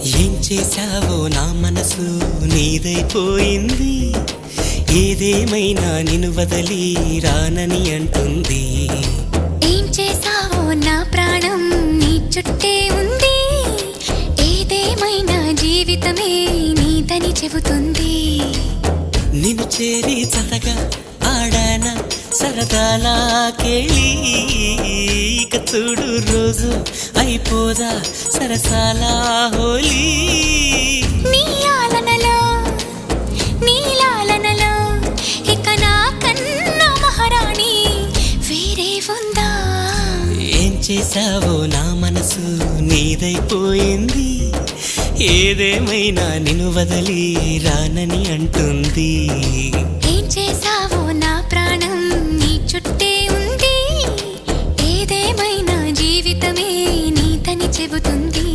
ఏం చేశావో నా మనసు నీదైపోయింది. ఏదేమైనా నిన్ను వదలి రానని అంటుంది. ఏం చేశావో నా ప్రాణం నీ చుట్టే ఉంది. ఏదేమైనా జీవితమే నీదని చెబుతుంది. నిన్ను చేరి చతగా ఆడాన సరదాలా కేళి. ఇక చూడు రోజు అయిపోదా సరసాలా హోలీ. నీ ఆలనలో నీ లాలనలో ఇక నా కన్నా మహారాణి వేరే ఉందా? ఏం చేశావో నా మనసు నీదైపోయింది. ఏదేమైనా నిన్ను వదలి రానని అంటుంది. ఏం చేశావో నా ప్రాణం నీ చుట్టే ఉంది. ఏదేమైనా జీవితమే నీదని చెబుతుంది.